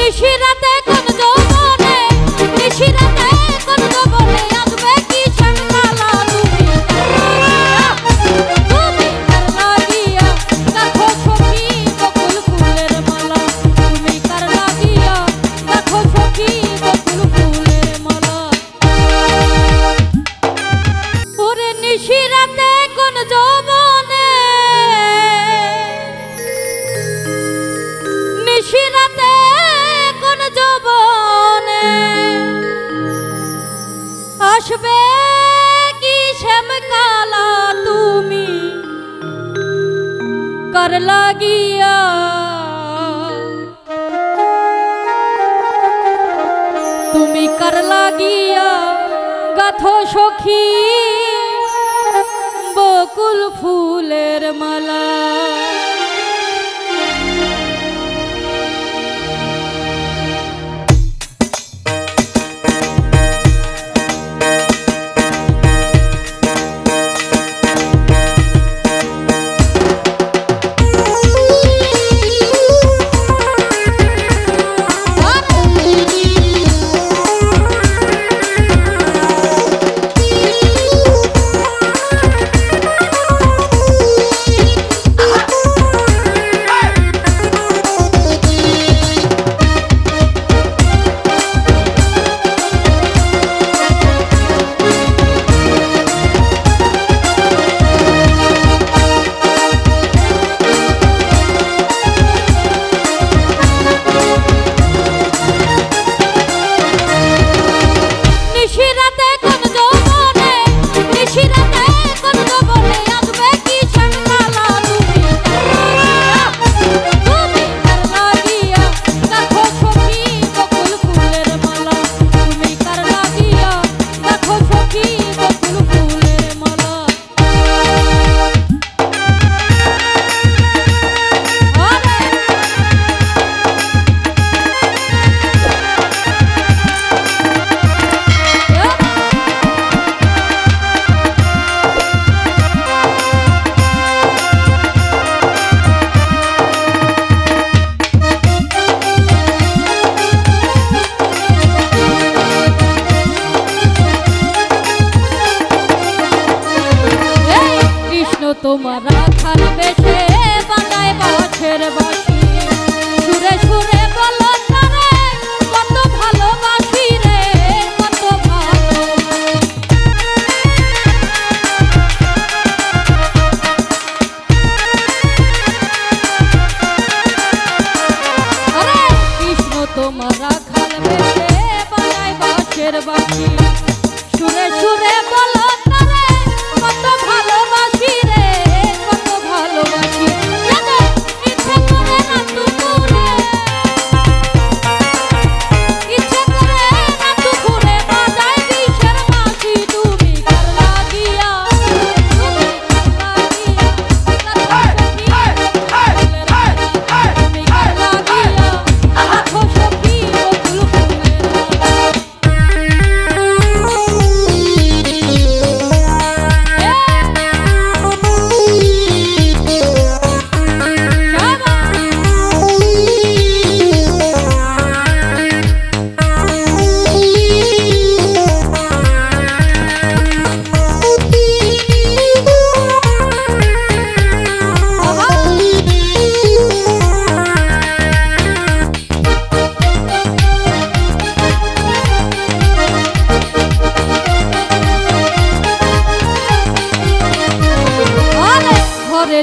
নিশিরাতে কোন যৌবনে নিশিরাতে কোন যৌবনে আসবে কি শ্যামকালা তুমি কার লাগিয়া দেখো সখী বকুল ফুলের মালা তুমি কার লাগিয়া দেখো সখী বকুল ফুলের মালা ওরে নিশিরাতে কোন যৌবনে নিশিরাতে কোন যৌবনে আসবে কি শ্যামকালা তুমি কার লাগিয়া তুমি কার লাগিয়া গাথো সখী বকুল ফুলের মালা তোমার রাখার বেশে বাজায় বাঁশের বাঁশি সুরে সুরে বলো তারে কত ভালোবাসি রে কত ভালো আরে কৃষ্ণ তোমার রাখার বেশে বাজায় বাঁশের বাঁশি সুরে সুরে বলো তারে কত ভালোবাসি রে কত ভালোবাসি ইচ্ছে করে না দুপুরে ইচ্ছে করে না দুপুরে বাজায় বিষের বাঁশি তুমি কার লাগিয়া তুমি কার লাগিয়া দেখো সখী বকুল ফুলের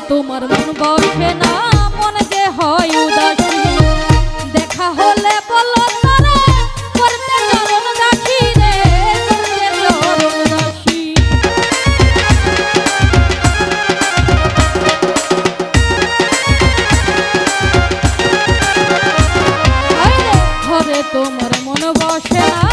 তোমার মন বসে না মনে যে হয় উদাসী দেখা হলে বলো তারে করতে চরণ দাসী রে করতে চরণ দাসী ঘরে তোমার মন বসে না